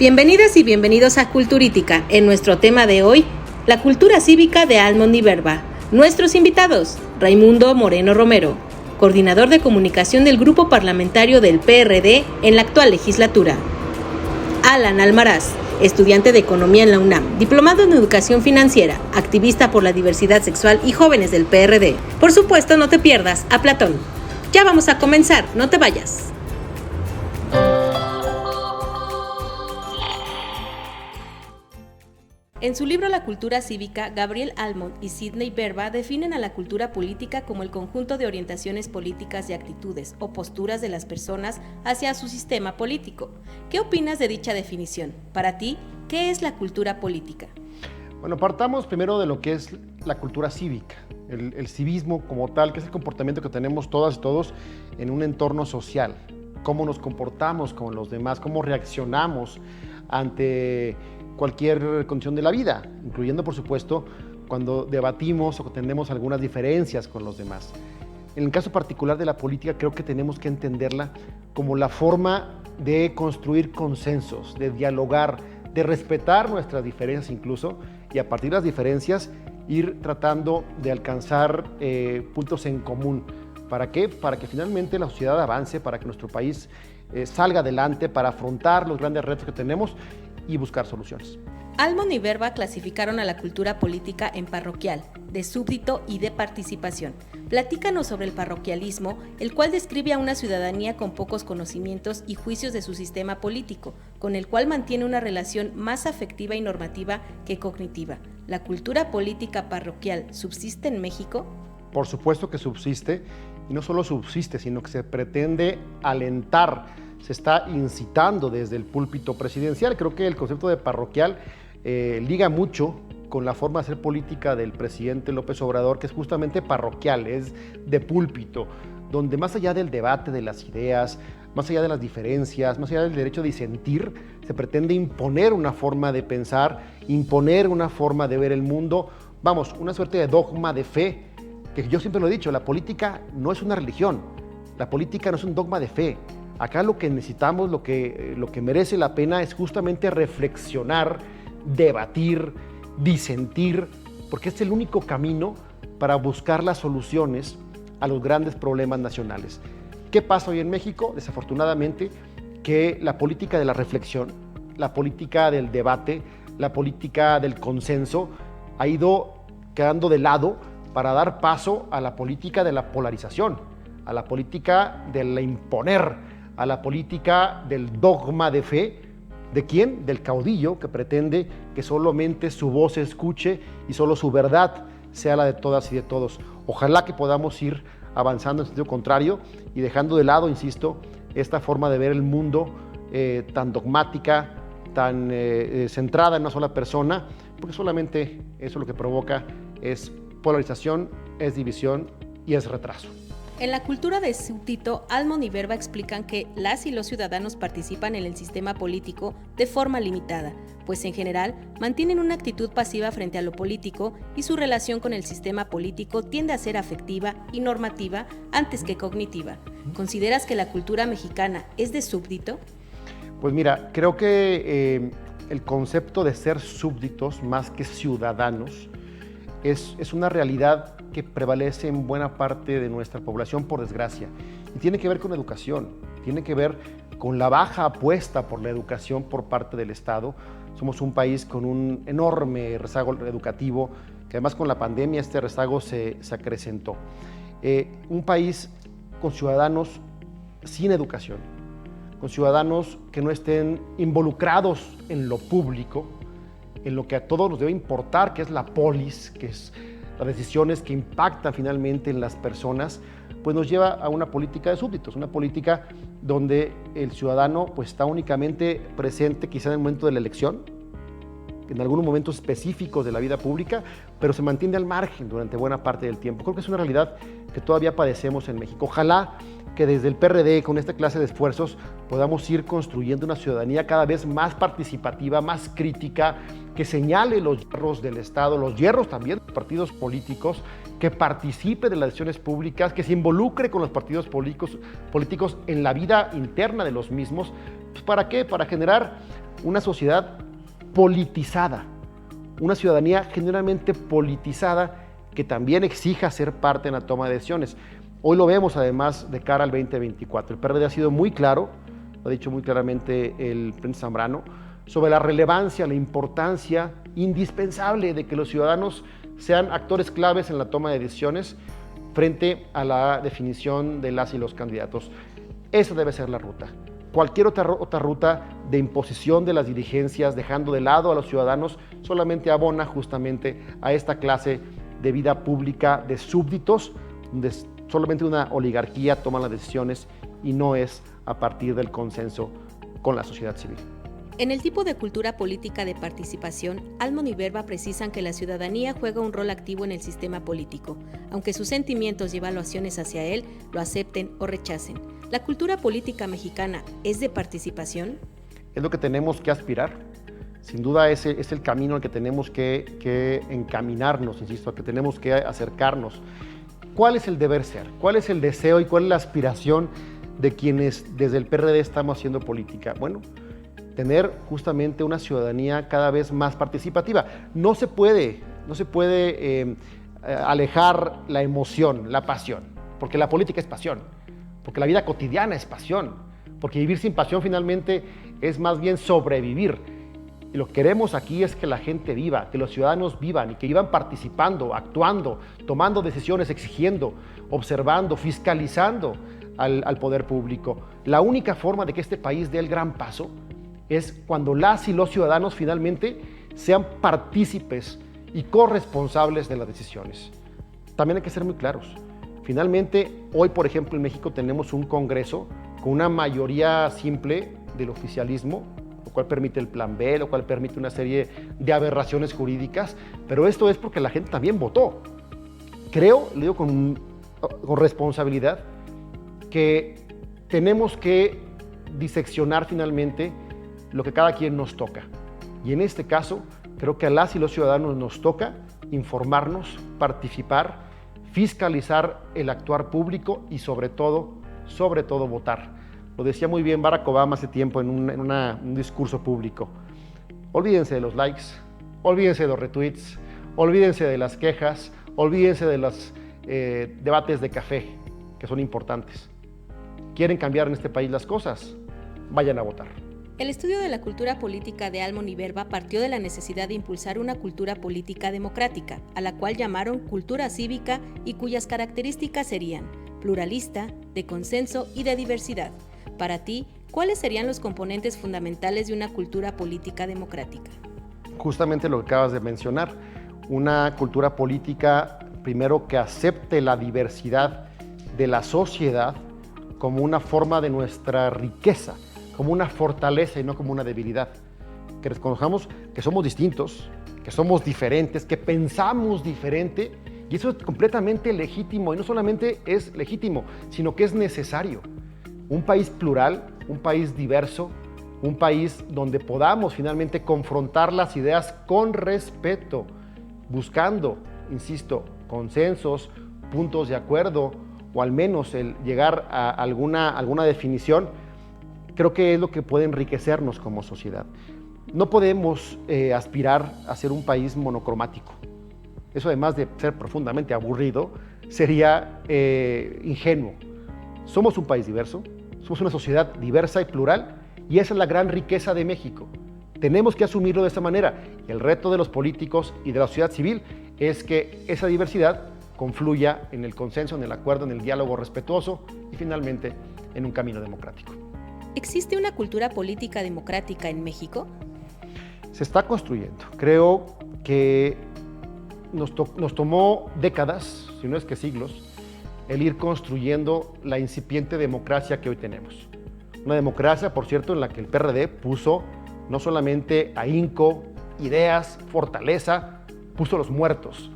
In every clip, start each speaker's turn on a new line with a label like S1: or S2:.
S1: Bienvenidas y bienvenidos a Culturítica. En nuestro tema de hoy, la cultura cívica de Almond y Verba. Nuestros invitados, Raimundo Moreno Romero, coordinador de comunicación del Grupo Parlamentario del PRD en la actual legislatura. Alan Almaraz, estudiante de Economía en la UNAM, diplomado en Educación Financiera, activista por la diversidad sexual y jóvenes del PRD. Por supuesto, no te pierdas a Platón. Ya vamos a comenzar, no te vayas. En su libro La cultura cívica, Gabriel Almond y Sidney Verba definen a la cultura política como el conjunto de orientaciones políticas y actitudes o posturas de las personas hacia su sistema político. ¿Qué opinas de dicha definición? Para ti, ¿qué es la cultura política?
S2: Bueno, partamos primero de lo que es la cultura cívica, el civismo como tal, que es el comportamiento que tenemos todas y todos en un entorno social. Cómo nos comportamos con los demás, cómo reaccionamos ante cualquier condición de la vida, incluyendo, por supuesto, cuando debatimos o tenemos algunas diferencias con los demás. En el caso particular de la política, creo que tenemos que entenderla como la forma de construir consensos, de dialogar, de respetar nuestras diferencias incluso, y a partir de las diferencias ir tratando de alcanzar puntos en común. ¿Para qué? Para que finalmente la sociedad avance, para que nuestro país salga adelante, para afrontar los grandes retos que tenemos y buscar soluciones.
S1: Almond y Verba clasificaron a la cultura política en parroquial, de súbdito y de participación. Platícanos sobre el parroquialismo, el cual describe a una ciudadanía con pocos conocimientos y juicios de su sistema político, con el cual mantiene una relación más afectiva y normativa que cognitiva. ¿La cultura política parroquial subsiste en México?
S2: Por supuesto que subsiste, y no solo subsiste, sino que se pretende alentar, se está incitando desde el púlpito presidencial. Creo que el concepto de parroquial liga mucho con la forma de hacer política del presidente López Obrador, que es justamente parroquial, es de púlpito, donde más allá del debate de las ideas, más allá de las diferencias, más allá del derecho a disentir, se pretende imponer una forma de pensar, imponer una forma de ver el mundo, vamos, una suerte de dogma de fe, que yo siempre lo he dicho, la política no es una religión, la política no es un dogma de fe. Acá lo que necesitamos, lo que merece la pena es justamente reflexionar, debatir, disentir, porque es el único camino para buscar las soluciones a los grandes problemas nacionales. ¿Qué pasa hoy en México? Desafortunadamente, que la política de la reflexión, la política del debate, la política del consenso ha ido quedando de lado para dar paso a la política de la polarización, a la política de la imponer, a la política del dogma de fe. ¿De quién? Del caudillo que pretende que solamente su voz se escuche y solo su verdad sea la de todas y de todos. Ojalá que podamos ir avanzando en sentido contrario y dejando de lado, insisto, esta forma de ver el mundo tan dogmática, tan centrada en una sola persona, porque solamente eso lo que provoca es polarización, es división y es retraso.
S1: En la cultura de súbdito, Almond y Verba explican que las y los ciudadanos participan en el sistema político de forma limitada, pues en general mantienen una actitud pasiva frente a lo político y su relación con el sistema político tiende a ser afectiva y normativa antes que cognitiva. ¿Consideras que la cultura mexicana es de súbdito?
S2: Pues mira, creo que el concepto de ser súbditos más que ciudadanos es una realidad que prevalece en buena parte de nuestra población, por desgracia, y tiene que ver con educación, tiene que ver con la baja apuesta por la educación por parte del Estado. Somos un país con un enorme rezago educativo, que además con la pandemia este rezago se acrecentó. Un país con ciudadanos sin educación, con ciudadanos que no estén involucrados en lo público, en lo que a todos nos debe importar, que es la polis, que es las decisiones que impactan finalmente en las personas, pues nos lleva a una política de súbditos, una política donde el ciudadano pues está únicamente presente quizá en el momento de la elección, en algunos momentos específicos de la vida pública, pero se mantiene al margen durante buena parte del tiempo. Creo que es una realidad que todavía padecemos en México. Ojalá que desde el PRD, con esta clase de esfuerzos, podamos ir construyendo una ciudadanía cada vez más participativa, más crítica, que señale los hierros del Estado, los hierros también de los partidos políticos, que participe de las decisiones públicas, que se involucre con los partidos políticos en la vida interna de los mismos. ¿Para qué? Para generar una sociedad politizada, una ciudadanía genuinamente politizada que también exija ser parte en la toma de decisiones. Hoy lo vemos además de cara al 2024. El PRD ha sido muy claro, lo ha dicho muy claramente el presidente Zambrano, sobre la relevancia, la importancia indispensable de que los ciudadanos sean actores claves en la toma de decisiones frente a la definición de las y los candidatos. Esa debe ser la ruta. Cualquier otra ruta de imposición de las dirigencias, dejando de lado a los ciudadanos, solamente abona justamente a esta clase de vida pública de súbditos, donde solamente una oligarquía toma las decisiones y no es a partir del consenso con la sociedad civil.
S1: En el tipo de cultura política de participación, Almond y Verba precisan que la ciudadanía juega un rol activo en el sistema político, aunque sus sentimientos y evaluaciones hacia él lo acepten o rechacen. ¿La cultura política mexicana es de participación?
S2: Es lo que tenemos que aspirar. Sin duda ese es el camino al que tenemos que encaminarnos, insisto, al que tenemos que acercarnos. ¿Cuál es el deber ser? ¿Cuál es el deseo y cuál es la aspiración de quienes desde el PRD estamos haciendo política? Bueno, tener justamente una ciudadanía cada vez más participativa. No se puede alejar la emoción, la pasión, porque la política es pasión, porque la vida cotidiana es pasión, porque vivir sin pasión finalmente es más bien sobrevivir. Y lo que queremos aquí es que la gente viva, que los ciudadanos vivan y que vivan participando, actuando, tomando decisiones, exigiendo, observando, fiscalizando al poder público. La única forma de que este país dé el gran paso es cuando las y los ciudadanos finalmente sean partícipes y corresponsables de las decisiones. También hay que ser muy claros. Finalmente, hoy, por ejemplo, en México tenemos un Congreso con una mayoría simple del oficialismo, lo cual permite el plan B, lo cual permite una serie de aberraciones jurídicas, pero esto es porque la gente también votó. Creo, le digo con responsabilidad, que tenemos que diseccionar finalmente lo que cada quien nos toca. Y en este caso, creo que a las y los ciudadanos nos toca informarnos, participar, fiscalizar el actuar público y sobre todo votar. Lo decía muy bien Barack Obama hace tiempo en un discurso público. Olvídense de los likes, olvídense de los retweets, olvídense de las quejas, olvídense de los debates de café, que son importantes. ¿Quieren cambiar en este país las cosas? Vayan a votar.
S1: El estudio de la cultura política de Almond y Verba partió de la necesidad de impulsar una cultura política democrática, a la cual llamaron cultura cívica y cuyas características serían pluralista, de consenso y de diversidad. Para ti, ¿cuáles serían los componentes fundamentales de una cultura política democrática?
S2: Justamente lo que acabas de mencionar, una cultura política, primero, que acepte la diversidad de la sociedad como una forma de nuestra riqueza, como una fortaleza y no como una debilidad. Que reconozcamos que somos distintos, que somos diferentes, que pensamos diferente, y eso es completamente legítimo, y no solamente es legítimo, sino que es necesario. Un país plural, un país diverso, un país donde podamos finalmente confrontar las ideas con respeto, buscando, insisto, consensos, puntos de acuerdo, o al menos el llegar a alguna definición, creo que es lo que puede enriquecernos como sociedad. No podemos aspirar a ser un país monocromático. Eso, además de ser profundamente aburrido, sería ingenuo. Somos un país diverso, somos una sociedad diversa y plural, y esa es la gran riqueza de México. Tenemos que asumirlo de esta manera, y el reto de los políticos y de la sociedad civil es que esa diversidad confluya en el consenso, en el acuerdo, en el diálogo respetuoso y finalmente en un camino democrático.
S1: ¿Existe una cultura política democrática en México?
S2: Se está construyendo. Creo que nos tomó décadas, si no es que siglos, el ir construyendo la incipiente democracia que hoy tenemos. Una democracia, por cierto, en la que el PRD puso no solamente ahínco, ideas, fortaleza, puso los muertos.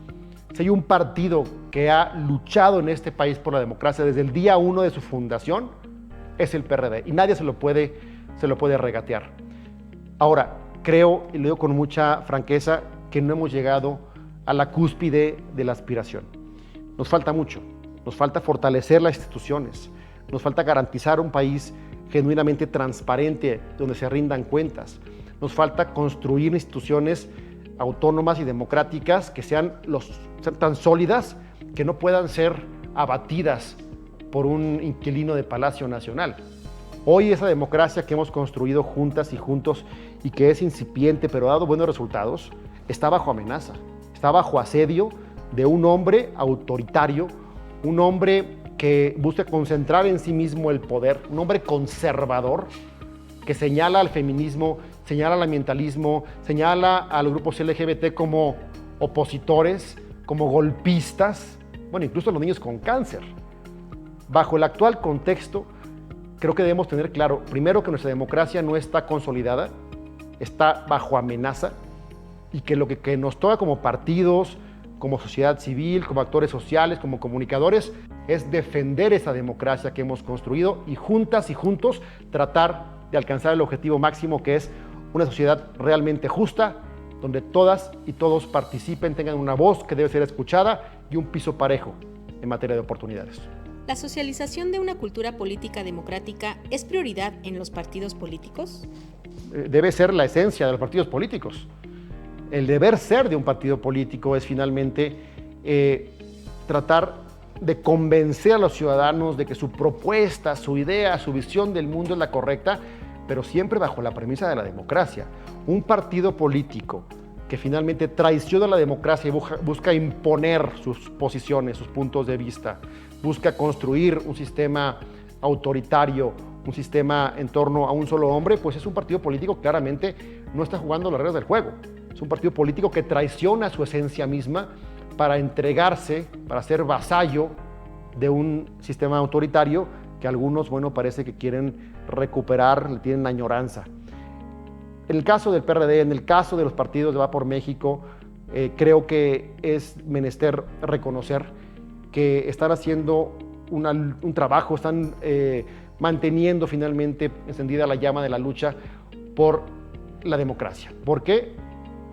S2: Si hay un partido que ha luchado en este país por la democracia desde el día 1 de su fundación, es el PRD, y nadie se lo puede regatear. Ahora, creo, y lo digo con mucha franqueza, que no hemos llegado a la cúspide de la aspiración. Nos falta mucho, nos falta fortalecer las instituciones, nos falta garantizar un país genuinamente transparente, donde se rindan cuentas, nos falta construir instituciones autónomas y democráticas que sean tan sólidas que no puedan ser abatidas por un inquilino de Palacio Nacional. Hoy esa democracia que hemos construido juntas y juntos y que es incipiente pero ha dado buenos resultados, está bajo amenaza, está bajo asedio de un hombre autoritario, un hombre que busca concentrar en sí mismo el poder, un hombre conservador que señala al feminismo, señala al ambientalismo, señala a los grupos LGBT como opositores, como golpistas, bueno, incluso a los niños con cáncer. Bajo el actual contexto, creo que debemos tener claro, primero, que nuestra democracia no está consolidada, está bajo amenaza, y que lo que nos toca como partidos, como sociedad civil, como actores sociales, como comunicadores, es defender esa democracia que hemos construido y juntas y juntos tratar de alcanzar el objetivo máximo, que es una sociedad realmente justa, donde todas y todos participen, tengan una voz que debe ser escuchada y un piso parejo en materia de oportunidades.
S1: ¿La socialización de una cultura política democrática es prioridad en los partidos políticos?
S2: Debe ser la esencia de los partidos políticos. El deber ser de un partido político es finalmente tratar de convencer a los ciudadanos de que su propuesta, su idea, su visión del mundo es la correcta, pero siempre bajo la premisa de la democracia. Un partido político que finalmente traiciona la democracia y busca imponer sus posiciones, sus puntos de vista, busca construir un sistema autoritario, un sistema en torno a un solo hombre, pues es un partido político que claramente no está jugando las reglas del juego. Es un partido político que traiciona su esencia misma para entregarse, para ser vasallo de un sistema autoritario que algunos, bueno, parece que quieren recuperar, le tienen añoranza. En el caso del PRD, en el caso de los partidos de Va por México, creo que es menester reconocer que están haciendo un trabajo, están manteniendo finalmente encendida la llama de la lucha por la democracia. ¿Por qué?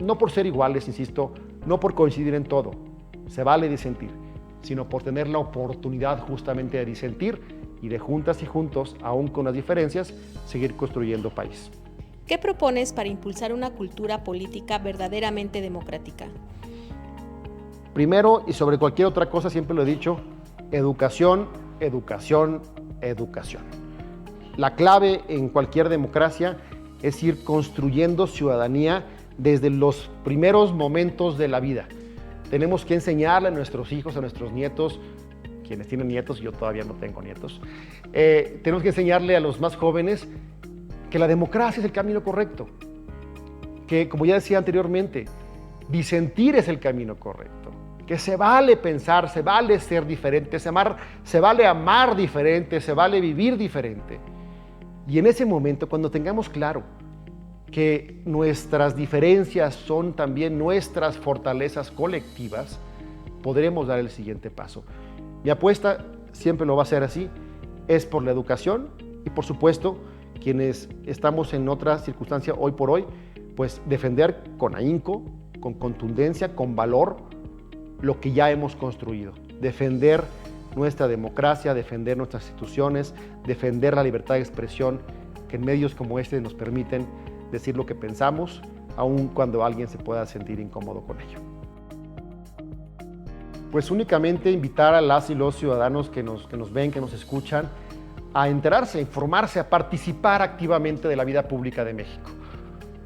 S2: No por ser iguales, insisto, no por coincidir en todo, se vale disentir, sino por tener la oportunidad justamente de disentir y de juntas y juntos, aún con las diferencias, seguir construyendo país.
S1: ¿Qué propones para impulsar una cultura política verdaderamente democrática?
S2: Primero, y sobre cualquier otra cosa, siempre lo he dicho, educación, educación, educación. La clave en cualquier democracia es ir construyendo ciudadanía desde los primeros momentos de la vida. Tenemos que enseñarle a nuestros hijos, a nuestros nietos, quienes tienen nietos, yo todavía no tengo nietos, tenemos que enseñarle a los más jóvenes que la democracia es el camino correcto, que, como ya decía anteriormente, disentir es el camino correcto, que se vale pensar, se vale ser diferente, se vale amar diferente, se vale vivir diferente. Y en ese momento, cuando tengamos claro que nuestras diferencias son también nuestras fortalezas colectivas, podremos dar el siguiente paso. Mi apuesta, siempre lo va a ser así, es por la educación y, por supuesto, quienes estamos en otra circunstancia hoy por hoy, pues defender con ahínco, con contundencia, con valor, lo que ya hemos construido. Defender nuestra democracia, defender nuestras instituciones, defender la libertad de expresión que en medios como este nos permiten decir lo que pensamos, aun cuando alguien se pueda sentir incómodo con ello. Pues únicamente invitar a las y los ciudadanos que nos ven, que nos escuchan, a enterarse, a informarse, a participar activamente de la vida pública de México.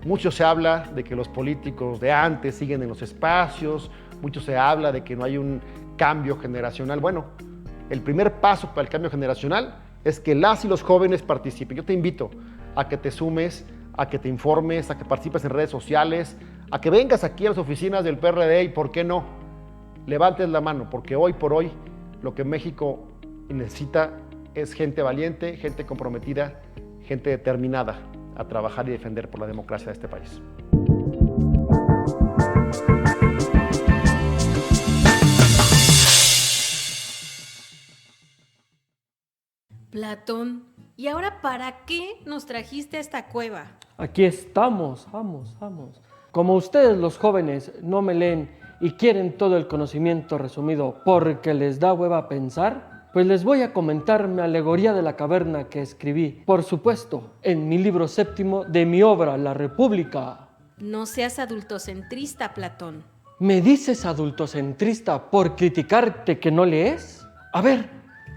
S2: Mucho se habla de que los políticos de antes siguen en los espacios, mucho se habla de que no hay un cambio generacional. Bueno, el primer paso para el cambio generacional es que las y los jóvenes participen. Yo te invito a que te sumes, a que te informes, a que participes en redes sociales, a que vengas aquí a las oficinas del PRD y, ¿por qué no?, levantes la mano, porque hoy por hoy lo que México necesita es gente valiente, gente comprometida, gente determinada a trabajar y defender por la democracia de este país.
S1: Platón, ¿y ahora para qué nos trajiste a esta cueva?
S3: Aquí estamos, vamos. Como ustedes los jóvenes no me leen y quieren todo el conocimiento resumido porque les da hueva pensar, Pues les voy a comentar mi alegoría de la caverna que escribí, por supuesto, en mi libro séptimo de mi obra, La República.
S1: No seas adultocentrista, Platón.
S3: ¿Me dices adultocentrista por criticarte que no lees? A ver,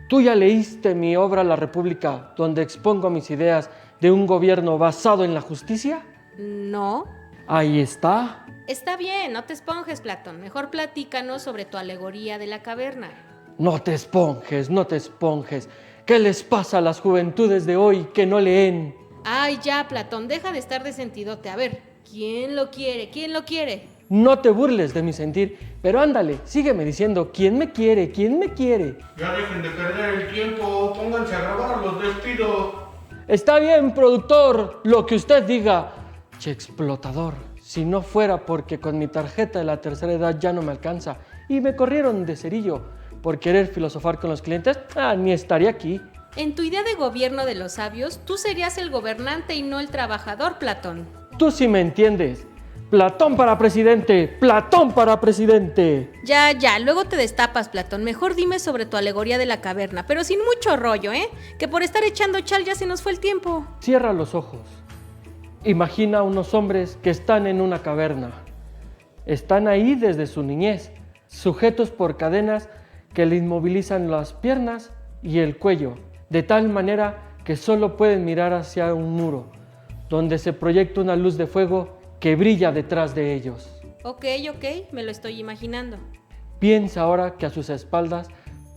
S3: ¿tú ya leíste mi obra La República, donde expongo mis ideas de un gobierno basado en la justicia?
S1: No.
S3: Ahí está.
S1: Está bien, no te esponjes, Platón. Mejor platícanos sobre tu alegoría de la caverna.
S3: No te esponjes, no te esponjes. ¿Qué les pasa a las juventudes de hoy que no leen?
S1: Ay, ya, Platón, deja de estar de sentidote. A ver, ¿quién lo quiere? ¿Quién lo quiere?
S3: No te burles de mi sentir, pero ándale, sígueme diciendo, ¿quién me quiere? ¿Quién me quiere?
S4: Ya dejen de perder el tiempo, pónganse a grabar, los despido.
S3: Está bien, productor, lo que usted diga. Che, explotador, si no fuera porque con mi tarjeta de la tercera edad ya no me alcanza y me corrieron de cerillo por querer filosofar con los clientes, ni estaría aquí.
S1: En tu idea de gobierno de los sabios, tú serías el gobernante y no el trabajador, Platón.
S3: Tú sí me entiendes. Platón para presidente, Platón para presidente.
S1: Ya, luego te destapas, Platón. Mejor dime sobre tu alegoría de la caverna, pero sin mucho rollo, ¿eh? Que por estar echando chal ya se nos fue el tiempo.
S3: Cierra los ojos. Imagina unos hombres que están en una caverna. Están ahí desde su niñez, sujetos por cadenas que le inmovilizan las piernas y el cuello, de tal manera que solo pueden mirar hacia un muro, donde se proyecta una luz de fuego que brilla detrás de ellos.
S1: Ok, me lo estoy imaginando.
S3: Piensa ahora que a sus espaldas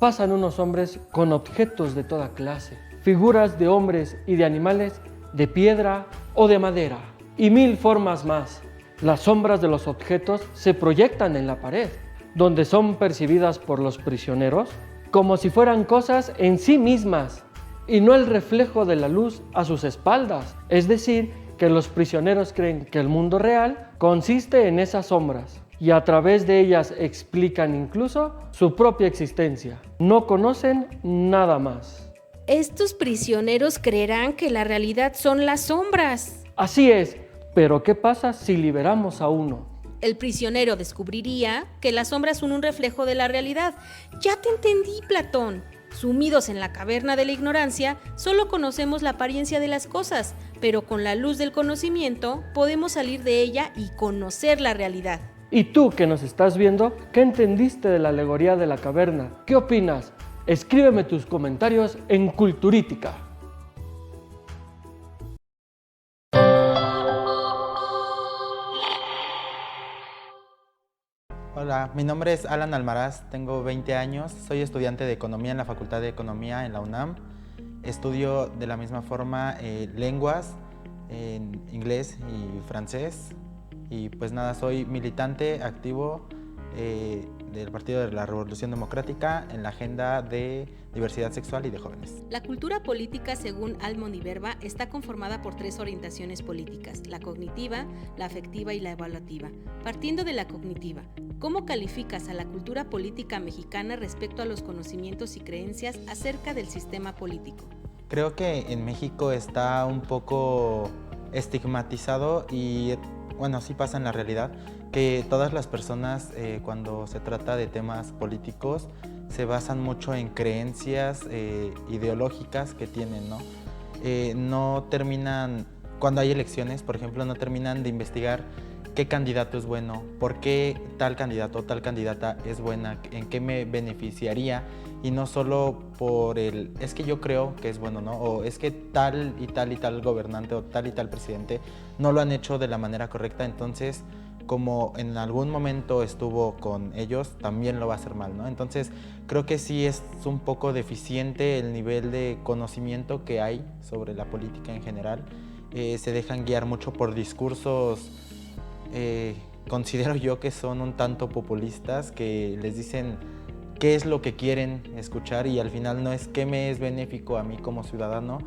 S3: pasan unos hombres con objetos de toda clase, figuras de hombres y de animales de piedra o de madera, y 1000 formas más. Las sombras de los objetos se proyectan en la pared, donde son percibidas por los prisioneros como si fueran cosas en sí mismas, y no el reflejo de la luz a sus espaldas. Es decir, que los prisioneros creen que el mundo real consiste en esas sombras, y a través de ellas explican incluso su propia existencia. No conocen nada más.
S1: Estos prisioneros creerán que la realidad son las sombras.
S3: Así es, pero ¿qué pasa si liberamos a uno?
S1: El prisionero descubriría que las sombras son un reflejo de la realidad. Ya te entendí, Platón. Sumidos en la caverna de la ignorancia, solo conocemos la apariencia de las cosas, pero con la luz del conocimiento podemos salir de ella y conocer la realidad.
S3: Y tú que nos estás viendo, ¿qué entendiste de la alegoría de la caverna? ¿Qué opinas? Escríbeme tus comentarios en Culturítica.
S5: Hola, mi nombre es Alan Almaraz, tengo 20 años, soy estudiante de Economía en la Facultad de Economía en la UNAM. Estudio de la misma forma lenguas, en inglés y francés. Y pues nada, soy militante activo del Partido de la Revolución Democrática en la agenda de diversidad sexual y de jóvenes.
S1: La cultura política, según Almond y Berba, está conformada por 3 orientaciones políticas: la cognitiva, la afectiva y la evaluativa. Partiendo de la cognitiva, ¿cómo calificas a la cultura política mexicana respecto a los conocimientos y creencias acerca del sistema político?
S5: Creo que en México está un poco estigmatizado y bueno, sí pasa en la realidad, que todas las personas cuando se trata de temas políticos se basan mucho en creencias ideológicas que tienen, ¿no? No terminan, cuando hay elecciones, por ejemplo, no terminan de investigar qué candidato es bueno, por qué tal candidato o tal candidata es buena, en qué me beneficiaría, y no solo por el, es que yo creo que es bueno, ¿no? O es que tal y tal y tal gobernante o tal y tal presidente no lo han hecho de la manera correcta, entonces como en algún momento estuvo con ellos, también lo va a hacer mal, ¿no? Entonces creo que sí es un poco deficiente el nivel de conocimiento que hay sobre la política en general. Se dejan guiar mucho por discursos considero yo que son un tanto populistas, que les dicen qué es lo que quieren escuchar y al final no es qué me es benéfico a mí como ciudadano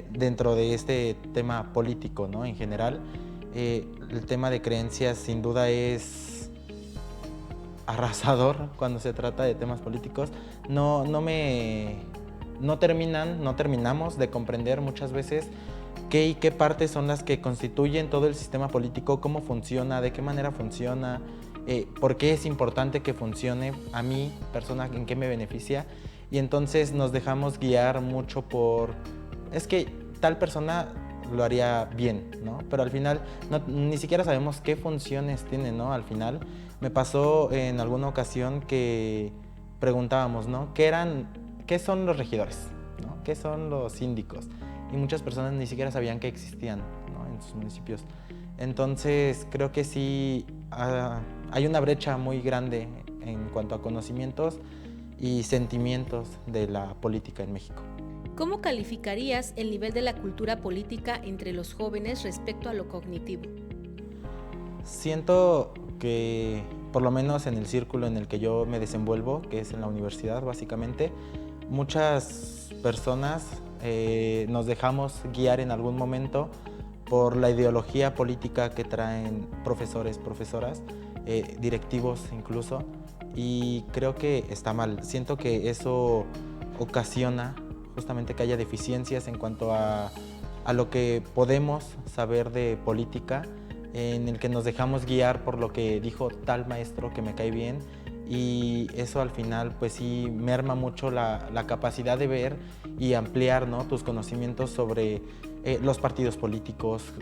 S5: dentro de este tema político, ¿no? En general, el tema de creencias sin duda es arrasador cuando se trata de temas políticos. No terminamos de comprender muchas veces qué y qué partes son las que constituyen todo el sistema político, cómo funciona, de qué manera funciona, por qué es importante que funcione, a mí, persona, en qué me beneficia. y entonces nos dejamos guiar mucho por, es que tal persona lo haría bien, ¿no? Pero al final ni siquiera sabemos qué funciones tiene, ¿no? Al final me pasó en alguna ocasión que preguntábamos, ¿no? ¿Qué son los regidores? ¿No? ¿Qué son los síndicos? Y muchas personas ni siquiera sabían que existían, ¿no? En sus municipios. Entonces creo que sí hay una brecha muy grande en cuanto a conocimientos y sentimientos de la política en México.
S1: ¿Cómo calificarías el nivel de la cultura política entre los jóvenes respecto a lo cognitivo?
S5: Siento que, por lo menos en el círculo en el que yo me desenvuelvo, que es en la universidad básicamente, muchas personas nos dejamos guiar en algún momento por la ideología política que traen profesores, profesoras, directivos incluso, y creo que está mal. Siento que eso ocasiona justamente que haya deficiencias en cuanto a lo que podemos saber de política, en el que nos dejamos guiar por lo que dijo tal maestro que me cae bien, y eso al final pues sí merma mucho la capacidad de ver y ampliar, ¿no?, tus conocimientos sobre los partidos políticos,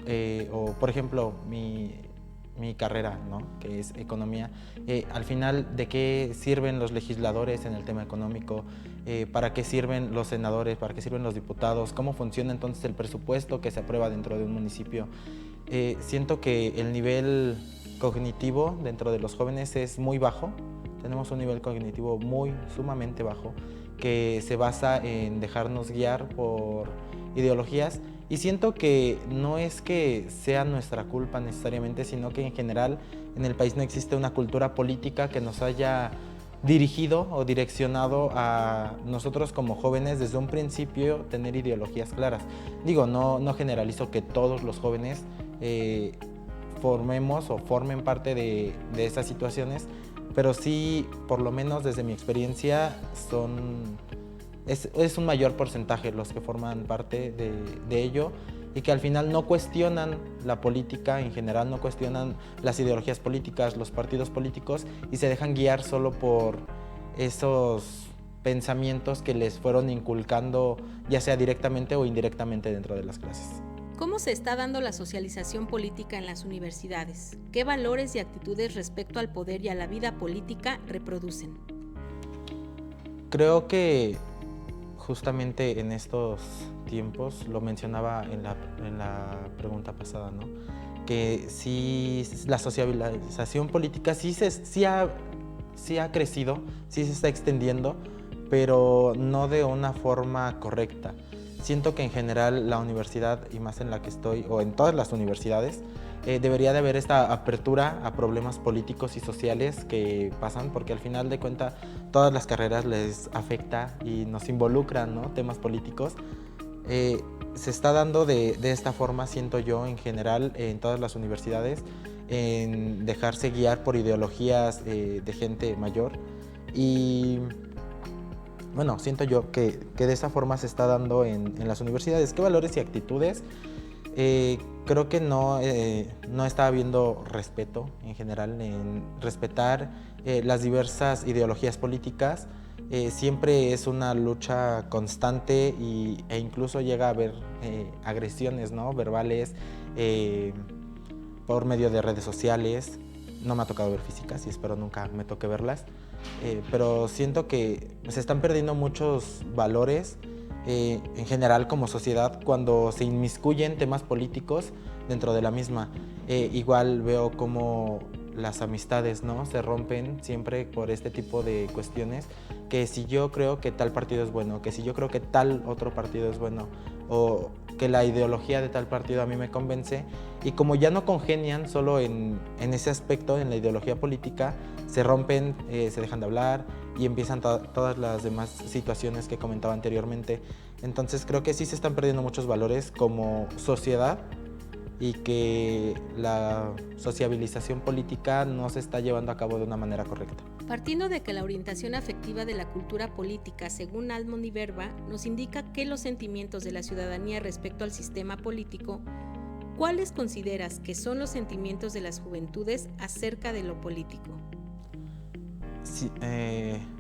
S5: o por ejemplo mi carrera, ¿no?, que es economía. Al final, ¿de qué sirven los legisladores en el tema económico? ¿Para qué sirven los senadores? ¿Para qué sirven los diputados? ¿Cómo funciona entonces el presupuesto que se aprueba dentro de un municipio? Siento que el nivel cognitivo dentro de los jóvenes es muy bajo. Tenemos un nivel cognitivo sumamente bajo, que se basa en dejarnos guiar por ideologías. Y siento que no es que sea nuestra culpa necesariamente, sino que en general en el país no existe una cultura política que nos haya dirigido o direccionado a nosotros como jóvenes desde un principio tener ideologías claras. Digo, no generalizo que todos los jóvenes formemos o formen parte de esas situaciones, pero sí, por lo menos desde mi experiencia, es un mayor porcentaje los que forman parte de ello, y que al final no cuestionan la política en general, no cuestionan las ideologías políticas, los partidos políticos, y se dejan guiar solo por esos pensamientos que les fueron inculcando, ya sea directamente o indirectamente dentro de las clases.
S1: ¿Cómo se está dando la socialización política en las universidades? ¿Qué valores y actitudes respecto al poder y a la vida política reproducen?
S5: Creo que justamente en estos tiempos, lo mencionaba en la pregunta pasada, ¿no?, que sí, la socialización política sí ha crecido, sí se está extendiendo, pero no de una forma correcta. Siento que en general la universidad, y más en la que estoy, o en todas las universidades, debería de haber esta apertura a problemas políticos y sociales que pasan, porque al final de cuentas todas las carreras les afecta y nos involucran, ¿no?, temas políticos. Se está dando de esta forma, siento yo, en general en todas las universidades, en dejarse guiar por ideologías de gente mayor, y bueno, siento yo que de esa forma se está dando en las universidades. ¿Qué valores y actitudes? Creo que no está habiendo respeto en general, en respetar las diversas ideologías políticas. Siempre es una lucha constante e incluso llega a haber agresiones, ¿no?, verbales, por medio de redes sociales. No me ha tocado ver físicas y espero nunca me toque verlas, pero siento que se están perdiendo muchos valores en general como sociedad cuando se inmiscuyen temas políticos dentro de la misma. Igual veo como las amistades, ¿no?, se rompen siempre por este tipo de cuestiones, que si yo creo que tal partido es bueno, que si yo creo que tal otro partido es bueno, o que la ideología de tal partido a mí me convence, y como ya no congenian solo en ese aspecto, en la ideología política, se rompen, se dejan de hablar y empiezan todas las demás situaciones que comentaba anteriormente. Entonces creo que sí se están perdiendo muchos valores como sociedad, y que la sociabilización política no se está llevando a cabo de una manera correcta.
S1: Partiendo de que la orientación afectiva de la cultura política, según Almond y Verba, nos indica que los sentimientos de la ciudadanía respecto al sistema político, ¿cuáles consideras que son los sentimientos de las juventudes acerca de lo político?
S5: Sí,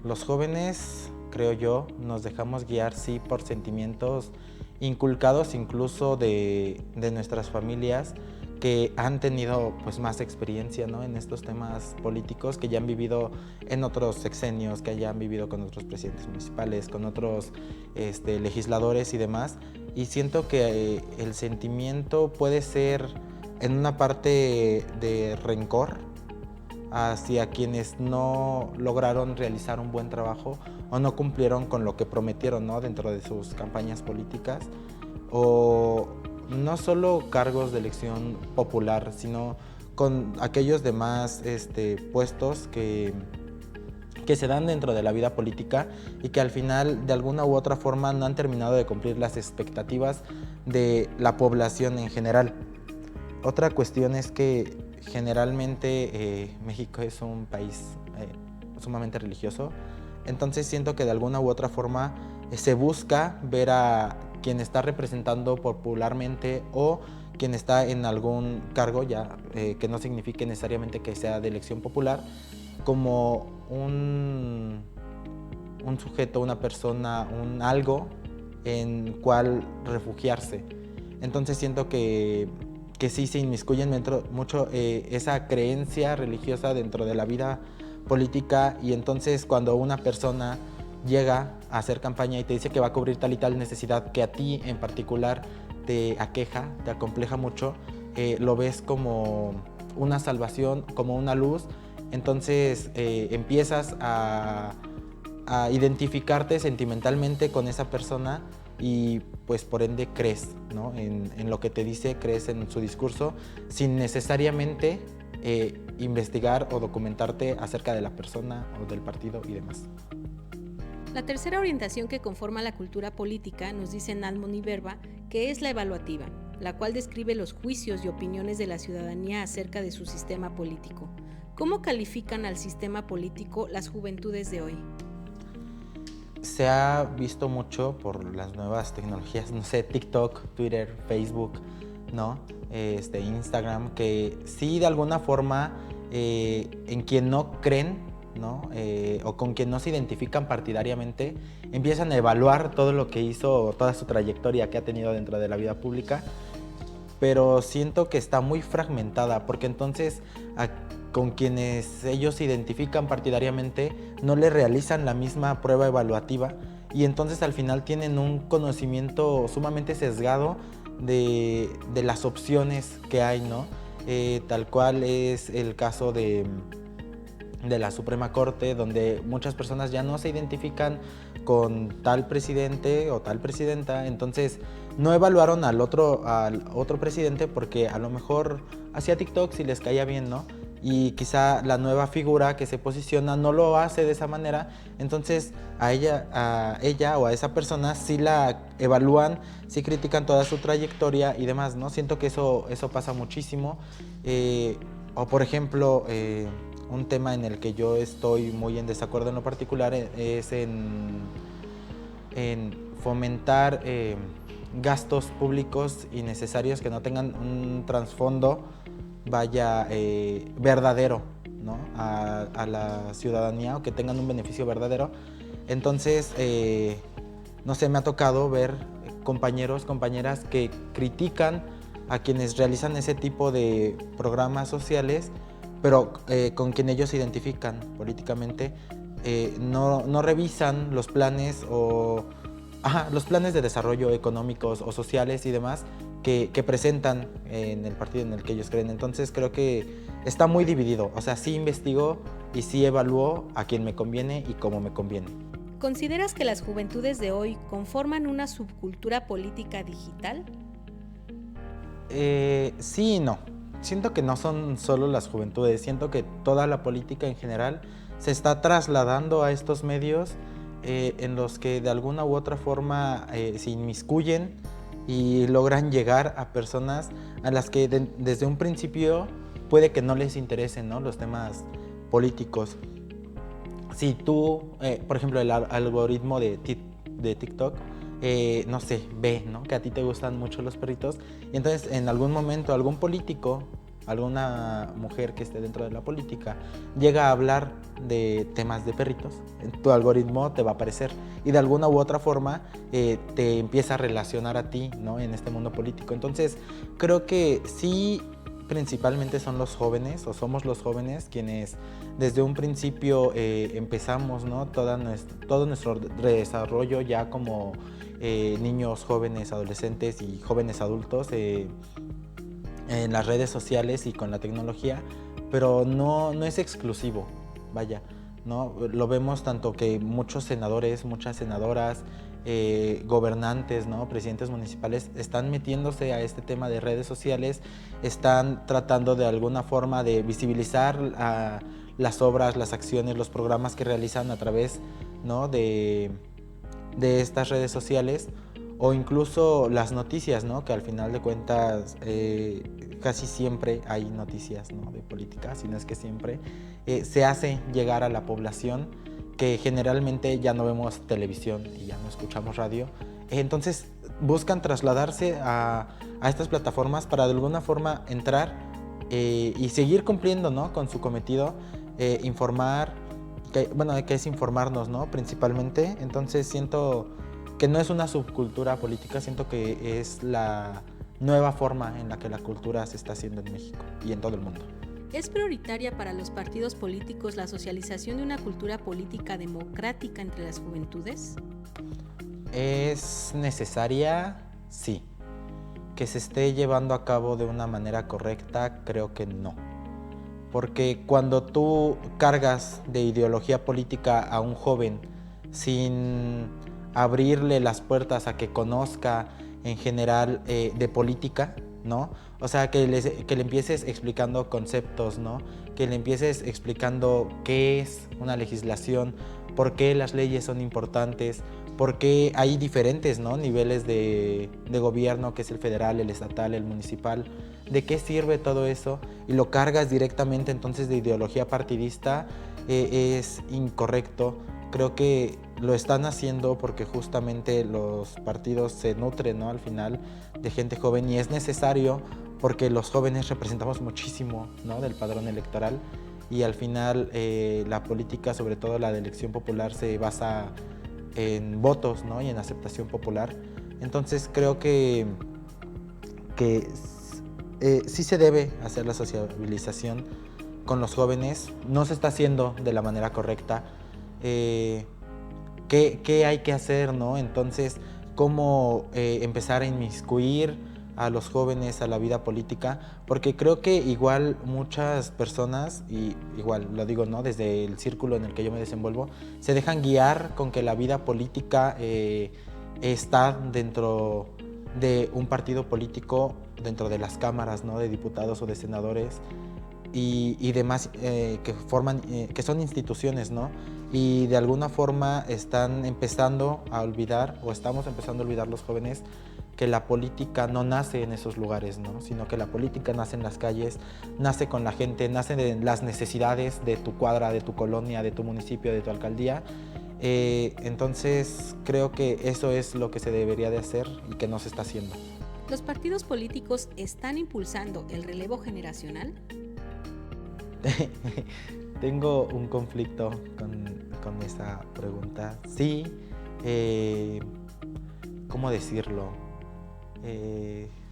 S5: los jóvenes creo yo, nos dejamos guiar sí por sentimientos inculcados incluso de nuestras familias que han tenido pues más experiencia, ¿no?, en estos temas políticos, que ya han vivido en otros sexenios, que ya han vivido con otros presidentes municipales, con otros legisladores y demás. Y siento que el sentimiento puede ser en una parte de rencor hacia quienes no lograron realizar un buen trabajo o no cumplieron con lo que prometieron, ¿no?, dentro de sus campañas políticas, o no solo cargos de elección popular, sino con aquellos demás puestos que se dan dentro de la vida política y que al final de alguna u otra forma no han terminado de cumplir las expectativas de la población en general. Otra cuestión es que generalmente México es un país sumamente religioso, entonces siento que de alguna u otra forma se busca ver a quien está representando popularmente o quien está en algún cargo, ya que no signifique necesariamente que sea de elección popular, como un sujeto, una persona, un algo en cual refugiarse. Entonces siento que sí se inmiscuyen mucho esa creencia religiosa dentro de la vida política, y entonces cuando una persona llega a hacer campaña y te dice que va a cubrir tal y tal necesidad que a ti en particular te aqueja, te acompleja mucho, lo ves como una salvación, como una luz, entonces empiezas a identificarte sentimentalmente con esa persona y pues por ende crees, ¿no?, en lo que te dice, crees en su discurso sin necesariamente investigar o documentarte acerca de la persona o del partido y demás.
S1: La tercera orientación que conforma la cultura política nos dice Nalmon y Verba que es la evaluativa, la cual describe los juicios y opiniones de la ciudadanía acerca de su sistema político. ¿Cómo califican al sistema político las juventudes de hoy?
S5: Se ha visto mucho por las nuevas tecnologías, no sé, TikTok, Twitter, Facebook, ¿no?, Instagram, que sí de alguna forma en quien no creen, ¿no?, o con quien no se identifican partidariamente, empiezan a evaluar todo lo que hizo, toda su trayectoria que ha tenido dentro de la vida pública, pero siento que está muy fragmentada, porque entonces con quienes ellos se identifican partidariamente no le realizan la misma prueba evaluativa, y entonces al final tienen un conocimiento sumamente sesgado de las opciones que hay, ¿no? Tal cual es el caso de la Suprema Corte, donde muchas personas ya no se identifican con tal presidente o tal presidenta, entonces no evaluaron al otro presidente porque a lo mejor hacía TikTok si les caía bien, ¿no? Y quizá la nueva figura que se posiciona no lo hace de esa manera, entonces a ella o a esa persona sí la evalúan, sí critican toda su trayectoria y demás, ¿no? Siento que eso pasa muchísimo. O por ejemplo, un tema en el que yo estoy muy en desacuerdo en lo particular es en fomentar gastos públicos innecesarios que no tengan un trasfondo verdadero, ¿no?, a la ciudadanía, o que tengan un beneficio verdadero. Entonces, no sé, me ha tocado ver compañeros, compañeras que critican a quienes realizan ese tipo de programas sociales, pero con quien ellos se identifican políticamente, no revisan los planes los planes de desarrollo económicos o sociales y demás que presentan en el partido en el que ellos creen. Entonces creo que está muy dividido, o sea, sí investigo y sí evalúo a quien me conviene y cómo me conviene.
S1: ¿Consideras que las juventudes de hoy conforman una subcultura política digital?
S5: Sí y no. Siento que no son solo las juventudes, siento que toda la política en general se está trasladando a estos medios en los que de alguna u otra forma se inmiscuyen y logran llegar a personas a las que desde un principio puede que no les interesen, ¿no?, los temas políticos. Si tú, por ejemplo, el algoritmo de TikTok, no sé, ve, ¿no?, que a ti te gustan mucho los perritos, y entonces en algún momento algún político alguna mujer que esté dentro de la política llega a hablar de temas de perritos, tu algoritmo te va a aparecer y de alguna u otra forma te empieza a relacionar a ti, ¿no? En este mundo político. Entonces creo que sí, principalmente son los jóvenes o somos los jóvenes quienes desde un principio empezamos, ¿no? Todo nuestro desarrollo ya como niños, jóvenes, adolescentes y jóvenes adultos en las redes sociales y con la tecnología, pero no es exclusivo, vaya, ¿no? Lo vemos tanto que muchos senadores, muchas senadoras, gobernantes, ¿no? Presidentes municipales están metiéndose a este tema de redes sociales, están tratando de alguna forma de visibilizar las obras, las acciones, los programas que realizan a través, ¿no? de estas redes sociales, o incluso las noticias, ¿no? Que al final de cuentas casi siempre hay noticias, ¿no? De política, si no es que siempre se hace llegar a la población, que generalmente ya no vemos televisión y ya no escuchamos radio. Entonces buscan trasladarse a estas plataformas para de alguna forma entrar y seguir cumpliendo, ¿no? Con su cometido, informar, que es informarnos, ¿no? Principalmente. Entonces siento que no es una subcultura política, siento que es la nueva forma en la que la cultura se está haciendo en México y en todo el mundo.
S1: ¿Es prioritaria para los partidos políticos la socialización de una cultura política democrática entre las juventudes?
S5: ¿Es necesaria? Sí. ¿Que se esté llevando a cabo de una manera correcta? Creo que no. Porque cuando tú cargas de ideología política a un joven sin abrirle las puertas a que conozca en general de política, ¿no? O sea, que le empieces explicando conceptos, ¿no? Que le empieces explicando qué es una legislación, por qué las leyes son importantes, por qué hay diferentes, ¿no? Niveles de gobierno, que es el federal, el estatal, el municipal, de qué sirve todo eso, y lo cargas directamente entonces de ideología partidista, es incorrecto. Creo que lo están haciendo porque justamente los partidos se nutren, ¿no? Al final de gente joven, y es necesario porque los jóvenes representamos muchísimo, ¿no? Del padrón electoral, y al final la política, sobre todo la de elección popular, se basa en votos, ¿no? Y en aceptación popular. Entonces creo que sí se debe hacer la sociabilización con los jóvenes. No se está haciendo de la manera correcta. ¿Qué hay que hacer, ¿no? Entonces, ¿cómo empezar a inmiscuir a los jóvenes a la vida política? Porque creo que igual muchas personas, y igual lo digo, ¿no? Desde el círculo en el que yo me desenvuelvo, se dejan guiar con que la vida política está dentro de un partido político, dentro de las cámaras, ¿no? De diputados o de senadores y demás que son instituciones, ¿no? Y de alguna forma están empezando a olvidar, o estamos empezando a olvidar los jóvenes, que la política no nace en esos lugares, ¿no? Sino que la política nace en las calles, nace con la gente, nace de las necesidades de tu cuadra, de tu colonia, de tu municipio, de tu alcaldía. Entonces creo que eso es lo que se debería de hacer y que no se está haciendo.
S1: ¿Los partidos políticos están impulsando el relevo generacional?
S5: Tengo un conflicto con esa pregunta. Sí, ¿cómo decirlo?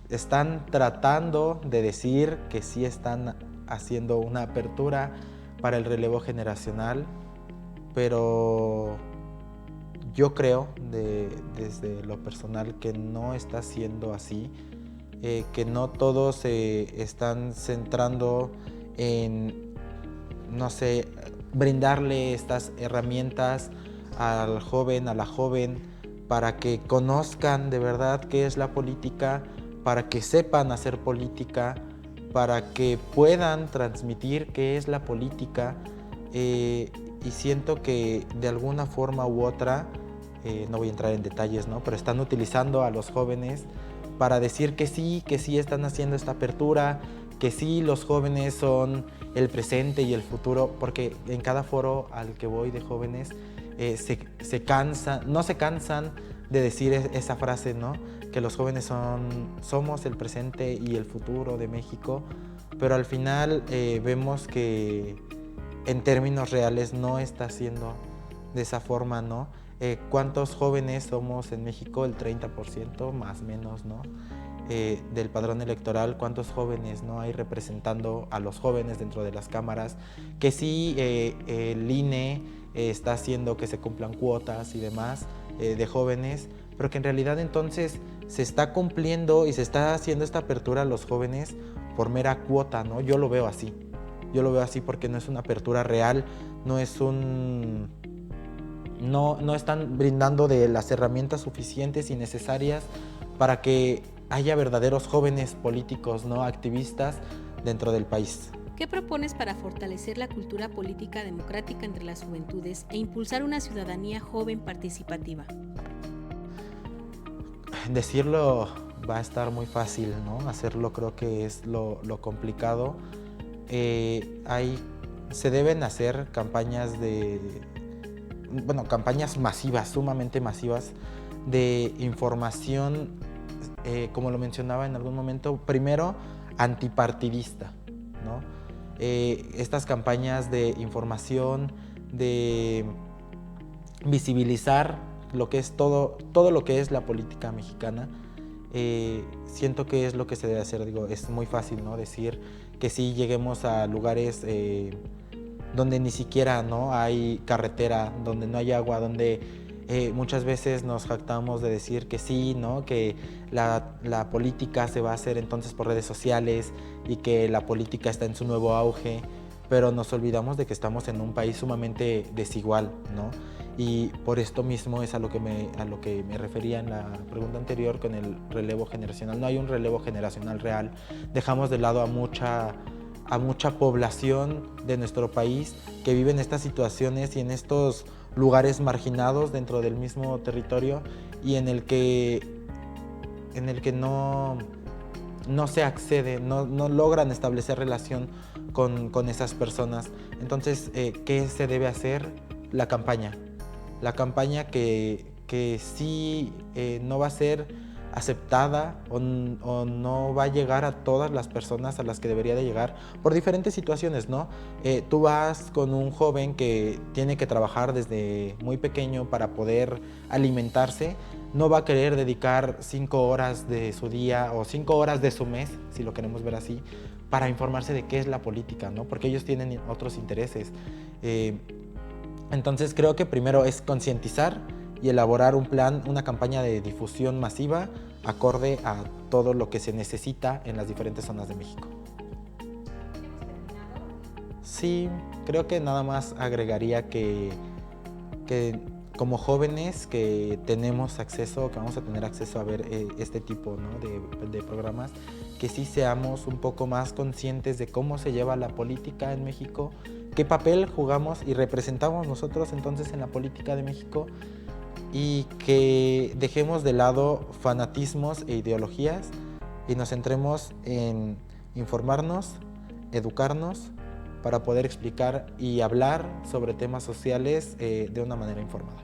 S5: Están tratando de decir que sí están haciendo una apertura para el relevo generacional, pero yo creo desde lo personal que no está siendo así, que no todos se están centrando en, no sé, brindarle estas herramientas al joven, a la joven, para que conozcan de verdad qué es la política, para que sepan hacer política, para que puedan transmitir qué es la política. Y siento que de alguna forma u otra, no voy a entrar en detalles, ¿no? Pero están utilizando a los jóvenes para decir que sí están haciendo esta apertura, que sí, los jóvenes son el presente y el futuro, porque en cada foro al que voy de jóvenes no se cansan de decir esa frase, ¿no? Que los jóvenes somos el presente y el futuro de México. pero al final vemos que en términos reales no está siendo de esa forma, ¿no? ¿Cuántos jóvenes somos en México? El 30%, más o menos, ¿no? Del padrón electoral, ¿cuántos jóvenes no hay representando a los jóvenes dentro de las cámaras? Que sí, el INE está haciendo que se cumplan cuotas y demás de jóvenes, pero que en realidad entonces se está cumpliendo y se está haciendo esta apertura a los jóvenes por mera cuota, ¿no? Yo lo veo así. Yo lo veo así porque no es una apertura real, no están brindando de las herramientas suficientes y necesarias para que haya verdaderos jóvenes políticos, ¿no? Activistas dentro del país.
S1: ¿Qué propones para fortalecer la cultura política democrática entre las juventudes e impulsar una ciudadanía joven participativa?
S5: Decirlo va a estar muy fácil, ¿no? Hacerlo creo que es lo complicado. Se deben hacer campañas campañas masivas, sumamente masivas, de información, como lo mencionaba en algún momento, primero antipartidista, ¿no? Estas campañas de información, de visibilizar lo que es todo lo que es la política mexicana, siento que es lo que se debe hacer. Digo, es muy fácil, ¿no? Decir que sí lleguemos a lugares donde ni siquiera, ¿no? hay carretera, donde no hay agua, donde muchas veces nos jactamos de decir que sí, ¿no? Que la política se va a hacer entonces por redes sociales y que la política está en su nuevo auge, pero nos olvidamos de que estamos en un país sumamente desigual, ¿no? Y por esto mismo es a lo que me refería en la pregunta anterior con el relevo generacional. No hay un relevo generacional real. Dejamos de lado a mucha población de nuestro país que vive en estas situaciones y en estos lugares marginados dentro del mismo territorio y en el que no se accede, no logran establecer relación con esas personas. Entonces, ¿qué se debe hacer? La campaña que sí no va a ser aceptada o no va a llegar a todas las personas a las que debería de llegar por diferentes situaciones, ¿no? Tú vas con un joven que tiene que trabajar desde muy pequeño para poder alimentarse, no va a querer dedicar 5 horas de su día o 5 horas de su mes, si lo queremos ver así, para informarse de qué es la política, ¿no? Porque ellos tienen otros intereses. Entonces creo que primero es concientizar y elaborar un plan, una campaña de difusión masiva acorde a todo lo que se necesita en las diferentes zonas de México. Sí, creo que nada más agregaría que como jóvenes que tenemos acceso, que vamos a tener acceso a ver este tipo, ¿no? de programas, que sí seamos un poco más conscientes de cómo se lleva la política en México, qué papel jugamos y representamos nosotros entonces en la política de México, y que dejemos de lado fanatismos e ideologías y nos centremos en informarnos, educarnos, para poder explicar y hablar sobre temas sociales de una manera informada.